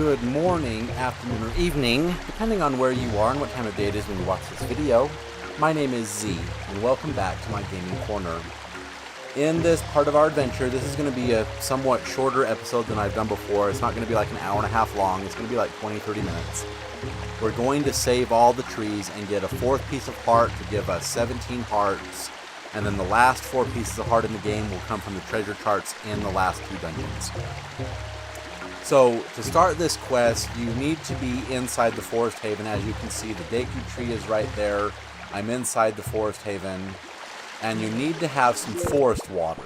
good morning, afternoon, or evening, depending on where you are and what time of day it is when you watch this video. My name is Z, and welcome back to my gaming corner. In this part of our adventure, this is going to be a somewhat shorter episode than I've done before. It's not going to be like an hour and a half long. It's going to be like 20-30 minutes. We're going to save all the trees and get a fourth piece of heart to give us 17 hearts. And then the last 4 pieces of heart in the game will come from the treasure charts in the last 2 dungeons. So, to start this quest, you need to be inside the Forest Haven. As you can see, the deku tree is right there. I'm inside the Forest Haven. And you need to have some forest water.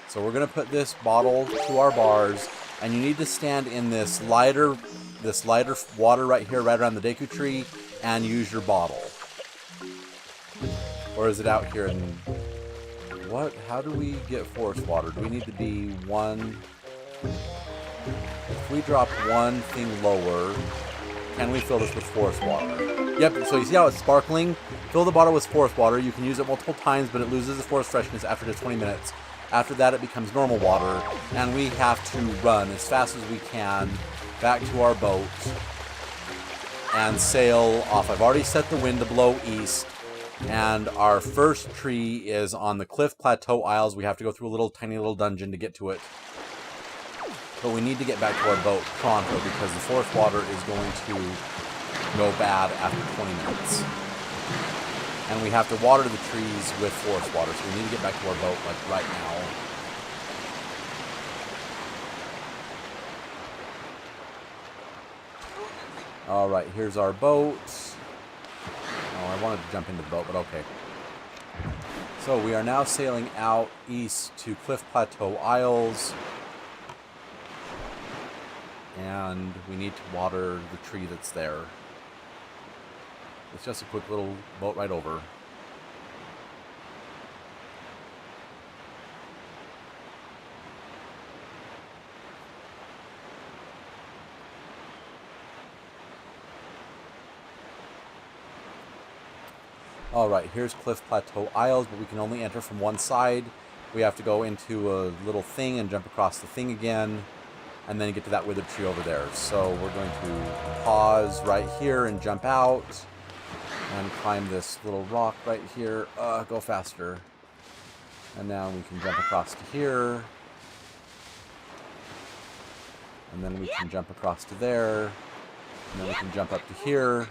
So we're going to put this bottle to our bars. And you need to stand in this lighter water right here, right around the deku tree, and use your bottle. Or is it out here in... What? How do we get forest water? Do we need to be one... If we drop one thing lower, can we fill this with forest water? Yep, so you see how it's sparkling? Fill the bottle with forest water. You can use it multiple times, but it loses its forest freshness after just 20 minutes. After that, it becomes normal water, and we have to run as fast as we can back to our boat and sail off. I've already set the wind to blow east, and our first tree is on the Cliff Plateau Isles. We have to go through a tiny little dungeon to get to it. But we need to get back to our boat pronto because the forest water is going to go bad after 20 minutes. And we have to water the trees with forest water, so we need to get back to our boat like right now. Alright, here's our boat. Oh, I wanted to jump into the boat, but okay. So we are now sailing out east to Cliff Plateau Isles. And we need to water the tree that's there. It's just a quick little boat ride over. Alright, here's Cliff Plateau Isles, but we can only enter from one side. We have to go into a little thing and jump across the thing again. And then get to that withered tree over there. So we're going to pause right here and jump out. And climb this little rock right here. Go faster. And now we can jump across to here. And then we can jump across to there. And then we can jump up to here.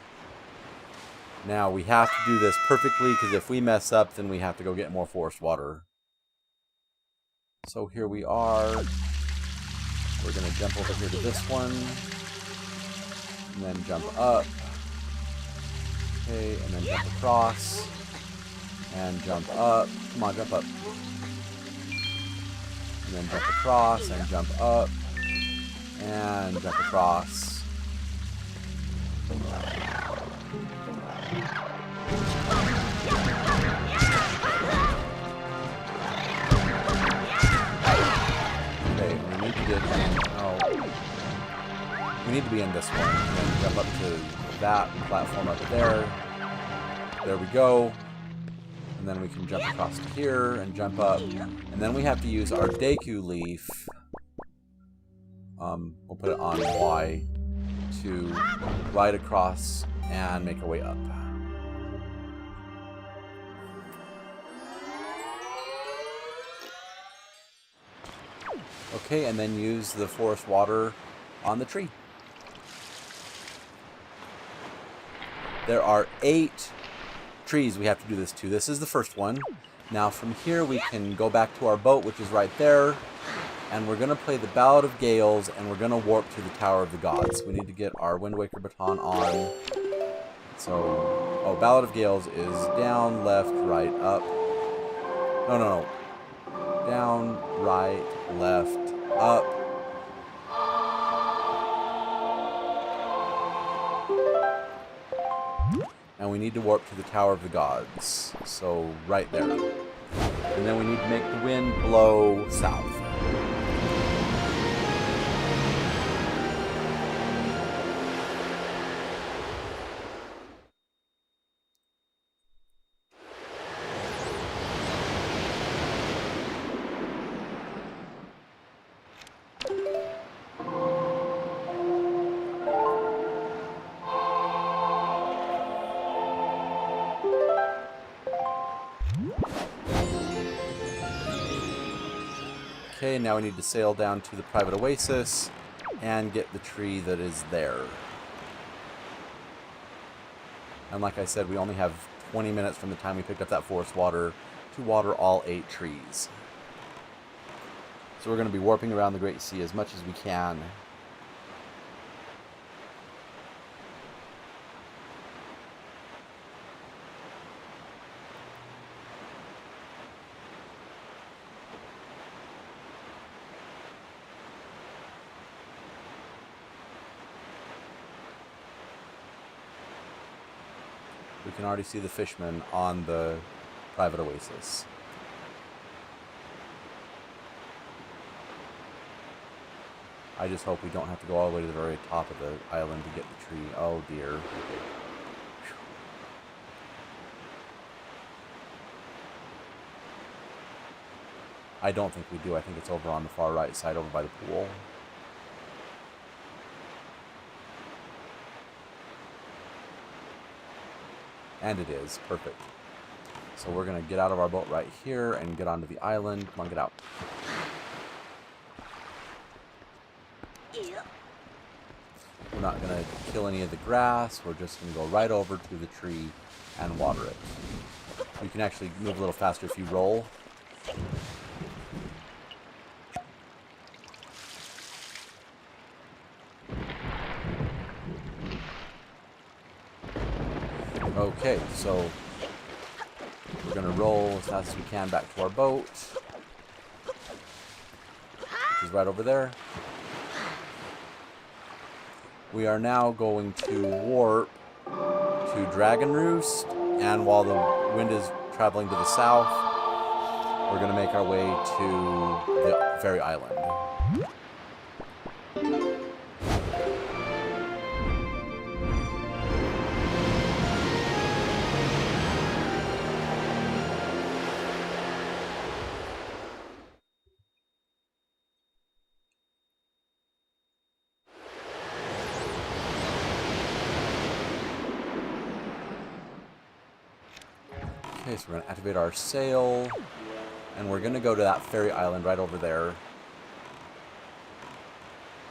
Now we have to do this perfectly, because if we mess up, then we have to go get more forest water. So here we are. We're going to jump over here to this one, and then jump up, okay, and then jump across, and jump up, come on, jump up, and then jump across, and jump up, and jump across. We need to be in this one, and then jump up to that platform up there. There we go. And then we can jump across to here and jump up. And then we have to use our deku leaf. We'll put it on Y to ride across and make our way up. Okay, and then use the forest water on the tree. There are 8 trees we have to do this to. This is the first one. Now from here we can go back to our boat, which is right there. And we're going to play the Ballad of Gales, and we're going to warp to the Tower of the Gods. We need to get our Wind Waker baton on. So, oh, Ballad of Gales is down, left, right, up. No. Down, right, left, up. And we need to warp to the Tower of the Gods. So, right there. And then we need to make the wind blow south. Okay, now we need to sail down to the private oasis and get the tree that is there. And like I said, we only have 20 minutes from the time we picked up that forest water to water all 8 trees. So we're going to be warping around the Great Sea as much as we can. We can already see the fishermen on the private oasis. I just hope we don't have to go all the way to the very top of the island to get the tree. Oh dear. I don't think we do. I think it's over on the far right side, over by the pool. And it is. Perfect. So we're going to get out of our boat right here and get onto the island. Come on, get out. We're not going to kill any of the grass. We're just going to go right over to the tree and water it. You can actually move a little faster if you roll. Okay, so we're going to roll as fast as we can back to our boat, which is right over there. We are now going to warp to Dragon Roost, and while the wind is traveling to the south, we're going to make our way to the Fairy Island. Okay, so we're going to activate our sail, and we're going to go to that fairy island right over there.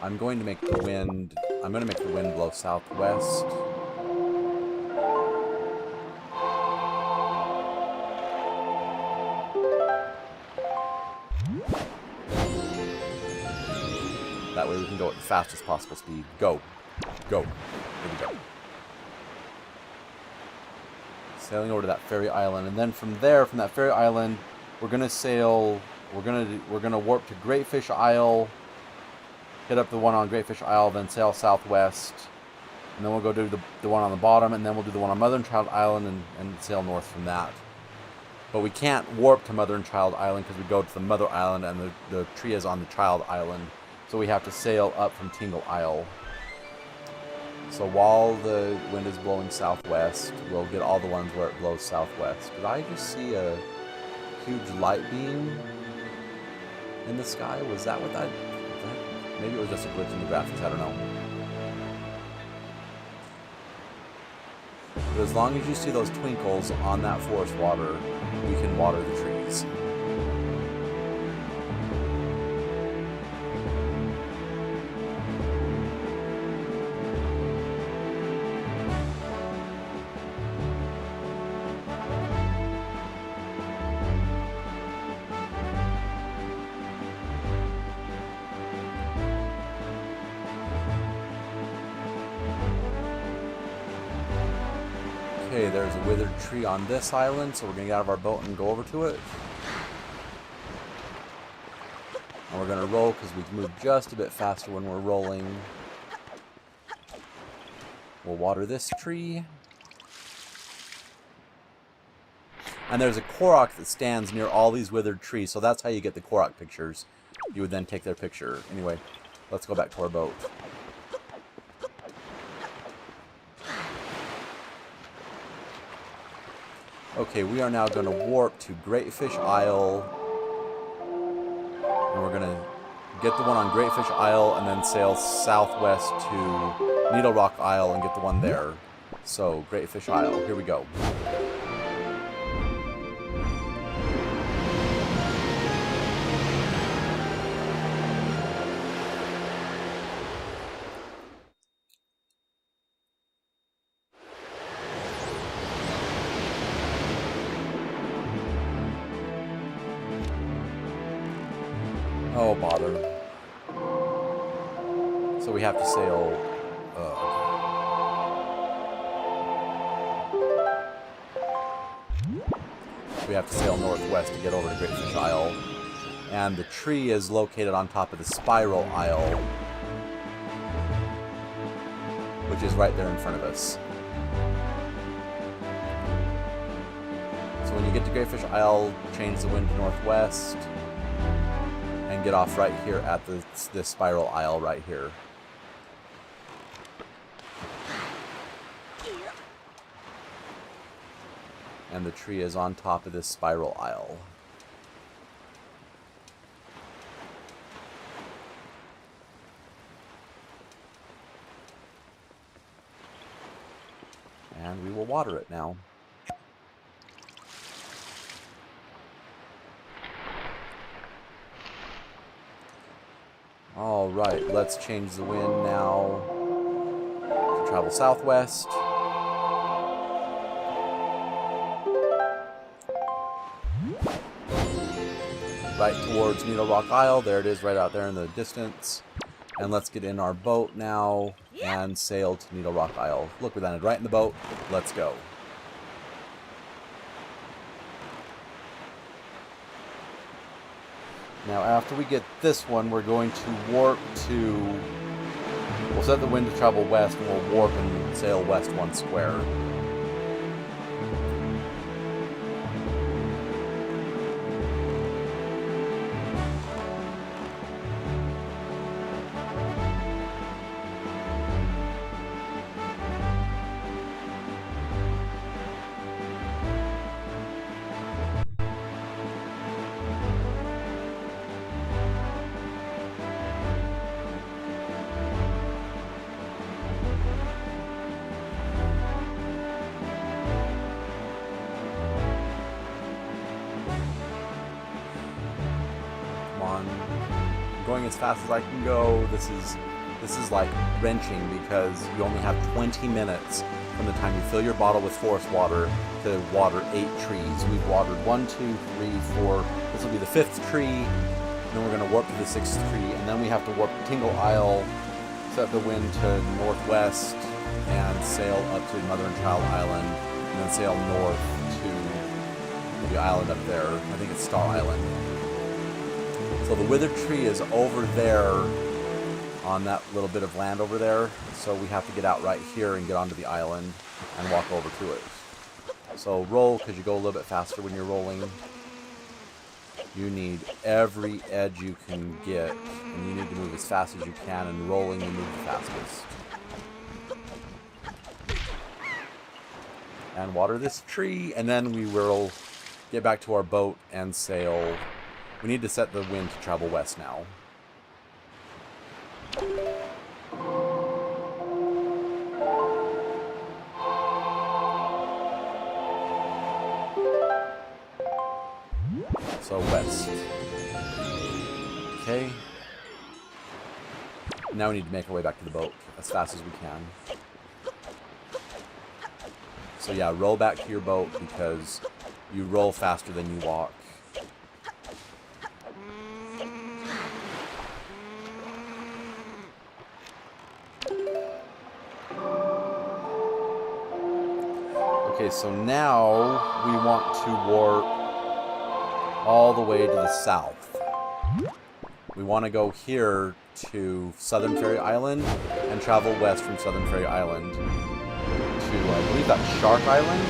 I'm going to make the wind blow southwest. That way we can go at the fastest possible speed. Go. Go. Here we go. Sailing over to that fairy island, and then from there, from that fairy island, we're gonna sail. We're gonna warp to Great Fish Isle, hit up the one on Great Fish Isle, then sail southwest, and then we'll go do the one on the bottom, and then we'll do the one on Mother and Child Island, and sail north from that. But we can't warp to Mother and Child Island because we go to the Mother Island, and the tree is on the Child Island, so we have to sail up from Tingle Isle. So while the wind is blowing southwest, we'll get all the ones where it blows southwest. Did I just see a huge light beam in the sky? Was that what that... Maybe it was just a glitch in the graphics, I don't know. But as long as you see those twinkles on that forest water, we can water the trees. Okay, there's a withered tree on this island, so we're going to get out of our boat and go over to it. And we're going to roll because we move just a bit faster when we're rolling. We'll water this tree. And there's a Korok that stands near all these withered trees, so that's how you get the Korok pictures. You would then take their picture. Anyway, let's go back to our boat. Okay, we are now going to warp to Great Fish Isle. And we're going to get the one on Great Fish Isle and then sail southwest to Needle Rock Isle and get the one there. So, Great Fish Isle. Here we go. Oh, bother. So we have to sail... we have to sail northwest to get over to Great Fish Isle. And the tree is located on top of the Spiral Isle, which is right there in front of us. So when you get to Great Fish Isle, change the wind to northwest, and get off right here at this Spiral Isle right here. And the tree is on top of this Spiral Isle. And we will water it now. Alright, let's change the wind now to travel southwest. Right towards Needle Rock Isle. There it is right out there in the distance. And let's get in our boat now and sail to Needle Rock Isle. Look, we landed right in the boat. Let's go. Now after we get this one, we're going to warp to... We'll set the wind to travel west and we'll warp and sail west one square. Going as fast as I can go. This is like wrenching because you only have 20 minutes from the time you fill your bottle with forest water to water 8 trees. We've watered 1, 2, 3, 4. This will be the 5th tree. Then we're going to warp to the 6th tree, and then we have to warp to Tingle Isle, set the wind to northwest, and sail up to Mother and Child Island, and then sail north to the island up there. I think it's Star Island. So the withered tree is over there on that little bit of land over there. So we have to get out right here and get onto the island and walk over to it. So roll, because you go a little bit faster when you're rolling. You need every edge you can get, and you need to move as fast as you can, and rolling you move the fastest. And water this tree, and then we will get back to our boat and sail. We need to set the wind to travel west now. So west. Okay. Now we need to make our way back to the boat as fast as we can. So yeah, roll back to your boat because you roll faster than you walk. Okay, so now we want to warp all the way to the south. We want to go here to Southern Fairy Island and travel west from Southern Fairy Island to, I believe that's Shark Island.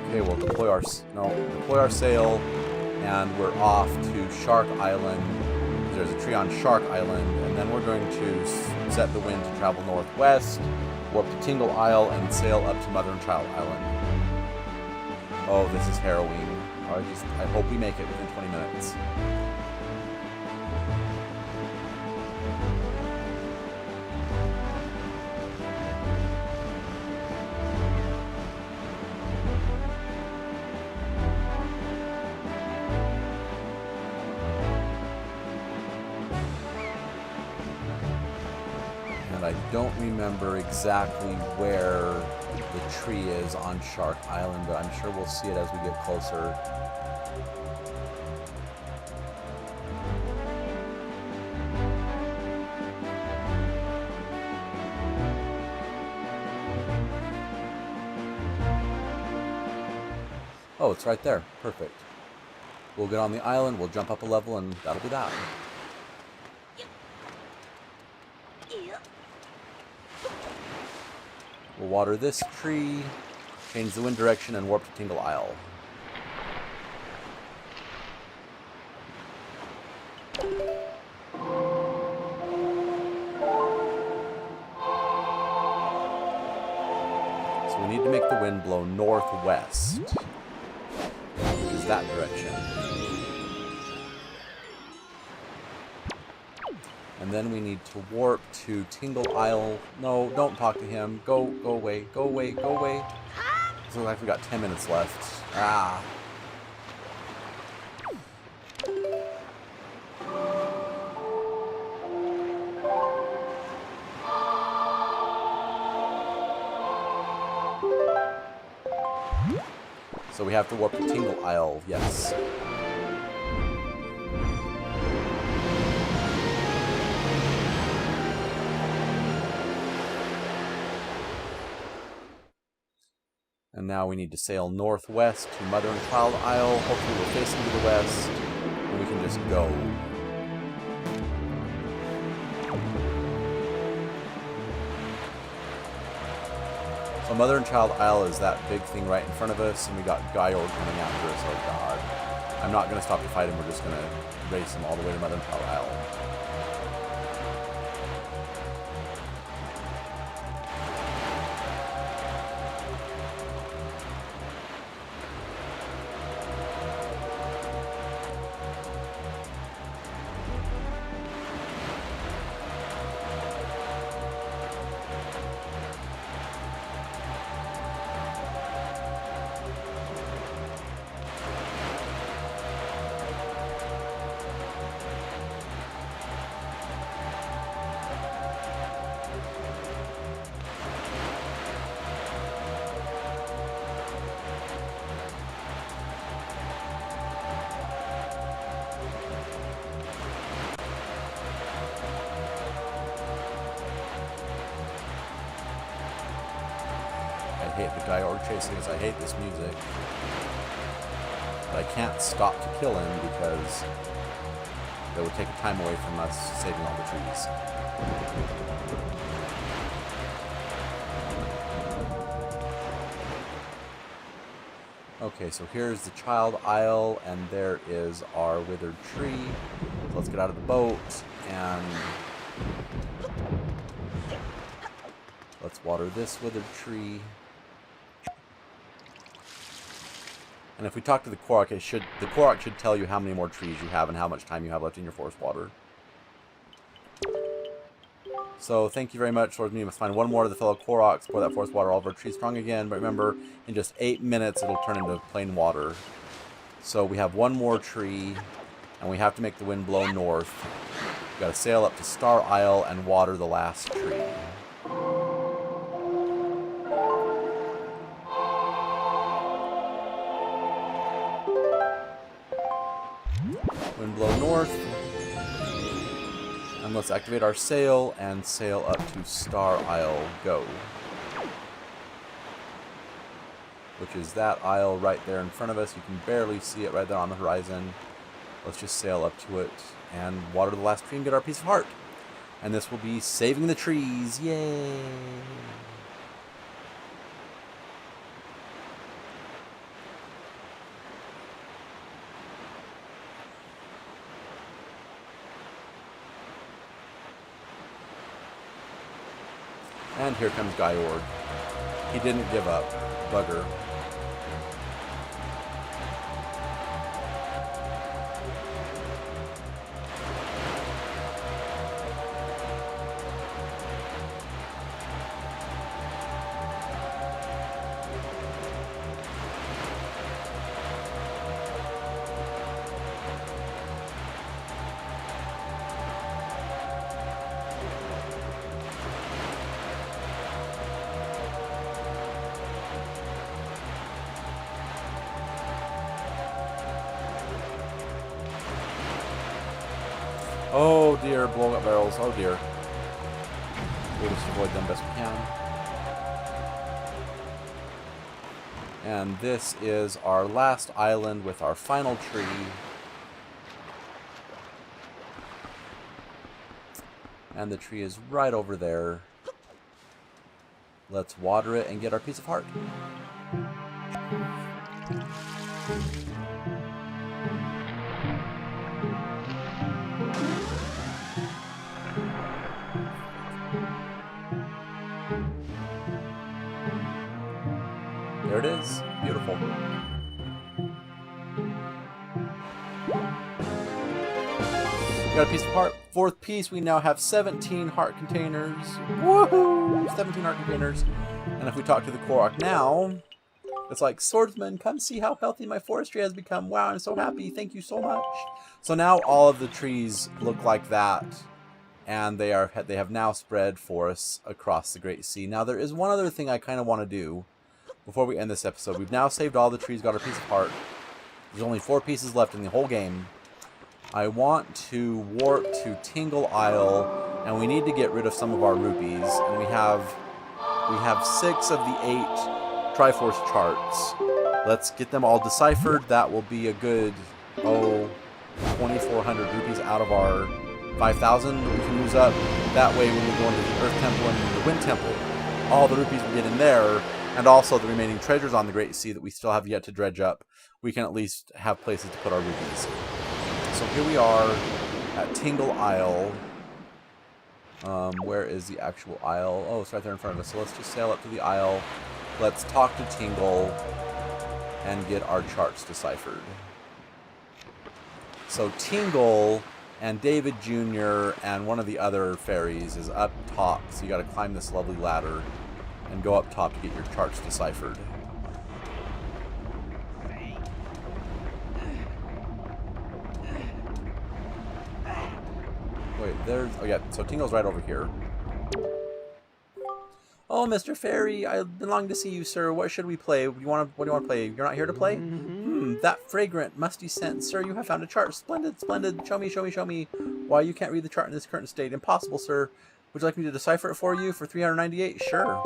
Okay, we'll deploy our sail, and we're off to Shark Island. There's a tree on Shark Island, and then we're going to set the wind to travel northwest, warp to Tingle Isle, and sail up to Mother and Child Island. Oh, this is harrowing. I hope we make it within 20 minutes. don't remember exactly where the tree is on Shark Island, but I'm sure we'll see it as we get closer. Oh, it's right there. Perfect. We'll get on the island, we'll jump up a level, and that'll be that. We'll water this tree, change the wind direction, and warp to Tingle Isle. So we need to make the wind blow northwest, which is that direction. And then we need to warp to Tingle Isle. No, don't talk to him. Go away, go away, go away. Looks like we got 10 minutes left. Ah. So we have to warp to Tingle Isle, yes. And now we need to sail northwest to Mother and Child Isle. Hopefully we're facing to the west, and we can just go. So Mother and Child Isle is that big thing right in front of us, and we got Gyorg coming after us. Oh god. I'm not going to stop to fight him, we're just going to race him all the way to Mother and Child Isle. I hate the Gyorg chasing us. I hate this music. But I can't stop to kill him because that would take time away from us saving all the trees. Okay, so here's the Child Isle, and there is our withered tree. So let's get out of the boat and let's water this withered tree. And if we talk to the Korok, the Korok should tell you how many more trees you have and how much time you have left in your forest water. So thank you very much, Swordsman. You must find one more of the fellow Koroks, pour that forest water all of our trees strong again. But remember, in just 8 minutes, it'll turn into plain water. So we have one more tree, and we have to make the wind blow north. We've got to sail up to Star Isle and water the last tree. Wind blow north. And let's activate our sail and sail up to Star Isle. Go. Which is that isle right there in front of us. You can barely see it right there on the horizon. Let's just sail up to it and water the last tree and get our piece of heart. And this will be saving the trees. Yay! And here comes Gyorg. He didn't give up. Bugger. Oh dear, blowing up barrels. Oh dear. We'll just avoid them best we can. And this is our last island with our final tree. And the tree is right over there. Let's water it and get our piece of heart. There it is. Beautiful. Got a piece of heart. Fourth piece, we now have 17 heart containers. Woohoo! 17 heart containers. And if we talk to the Korok now, it's like, swordsman, come see how healthy my forestry has become. Wow, I'm so happy. Thank you so much. So now all of the trees look like that. And they have now spread forests across the Great Sea. Now there is one other thing I kind of want to do before we end this episode. We've now saved all the trees, got our piece of heart. There's only 4 pieces left in the whole game. I want to warp to Tingle Isle, and we need to get rid of some of our rupees. And we have 6 of the 8 Triforce charts. Let's get them all deciphered. That will be a good 2,400 rupees out of our 5,000 that we can use up. That way, when we go into the Earth Temple and the Wind Temple, all the rupees we get in there, and also the remaining treasures on the Great Sea that we still have yet to dredge up, we can at least have places to put our rupees. So here we are at Tingle Isle. Where is the actual isle? Oh, it's right there in front of us. So let's just sail up to the isle. Let's talk to Tingle and get our charts deciphered. So Tingle and David Jr. and one of the other fairies is up top. So you got to climb this lovely ladder and go up top to get your charts deciphered. Wait, there's... Oh, yeah, so Tingle's right over here. Oh, Mr. Fairy, I've been longing to see you, sir. What should we play? What do you want to play? You're not here to play? That fragrant, musty scent. Sir, you have found a chart. Splendid, splendid. Show me, show me, show me. Why, you can't read the chart in this current state. Impossible, sir. Would you like me to decipher it for you for 398? Sure.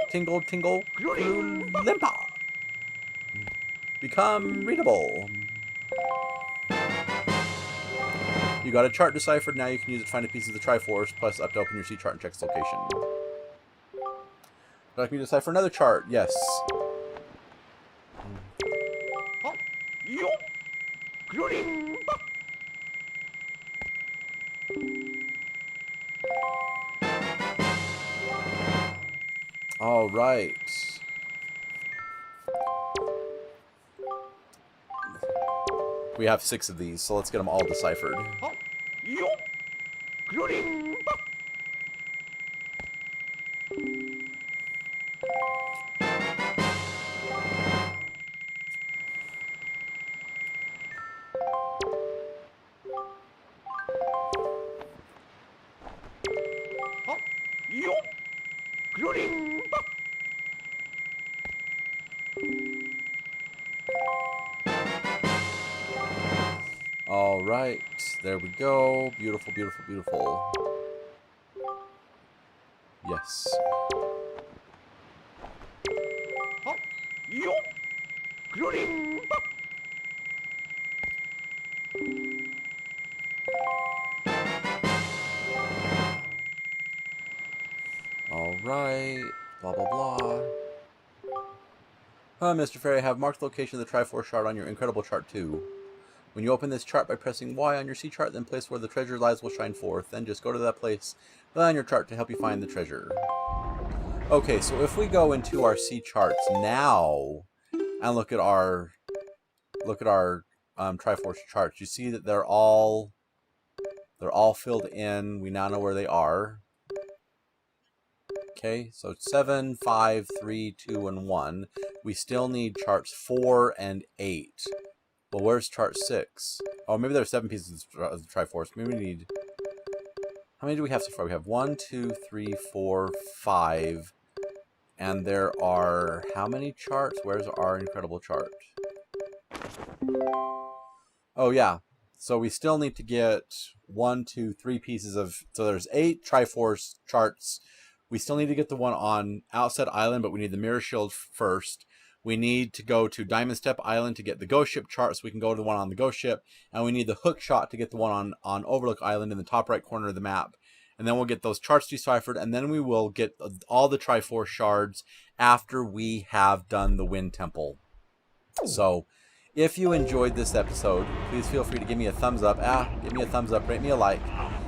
Tingle, tingle, limpa. Become readable. You got a chart deciphered, now you can use it to find a piece of the Triforce, plus up to open your sea chart and check its location. Would you like me to decipher another chart? Yes. All right. We have 6 of these, so let's get them all deciphered. All right, there we go. Beautiful, beautiful, beautiful. Yes. All right. Blah, blah, blah. Mr. Fairy, I have marked the location of the Triforce shard on your incredible chart too. When you open this chart by pressing Y on your sea chart, then place where the treasure lies will shine forth. Then just go to that place, lay on your chart to help you find the treasure. Okay, so if we go into our sea charts now and look at our Triforce charts, you see that they're all filled in. We now know where they are. Okay, so 7, 5, 3, 2, and 1. We still need charts 4 and 8. Well, where's chart 6? Oh, maybe there are 7 pieces of the Triforce. Maybe we need... How many do we have so far? We have 1, 2, 3, 4, 5. And there are... How many charts? Where's our incredible chart? Oh yeah. So we still need to get 1, 2, 3 pieces of. So there's 8 Triforce charts. We still need to get the one on Outset Island, but we need the Mirror Shield first. We need to go to Diamond Step Island to get the Ghost Ship chart, so we can go to the one on the Ghost Ship, and we need the Hook Shot to get the one on Overlook Island in the top right corner of the map. And then we'll get those charts deciphered, and then we will get all the Triforce shards after we have done the Wind Temple. So, if you enjoyed this episode, please feel free to give me a thumbs up. Give me a thumbs up, rate me a like.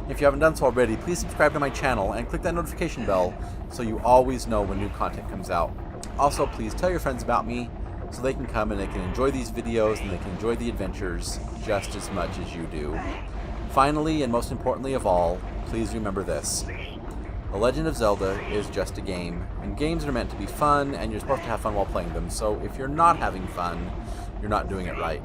If you haven't done so already, please subscribe to my channel and click that notification bell so you always know when new content comes out. Also, please tell your friends about me so they can come and they can enjoy these videos and they can enjoy the adventures just as much as you do. Finally, and most importantly of all, please remember this. The Legend of Zelda is just a game, and games are meant to be fun, and you're supposed to have fun while playing them, so if you're not having fun, you're not doing it right.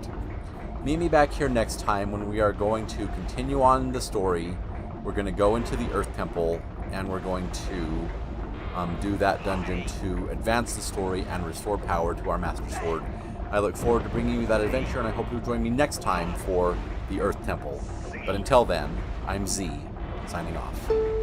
Meet me back here next time when we are going to continue on the story. We're going to go into the Earth Temple, and we're going to do that dungeon to advance the story and restore power to our Master Sword. I look forward to bringing you that adventure, and I hope you'll join me next time for the Earth Temple. But until then, I'm Z, signing off.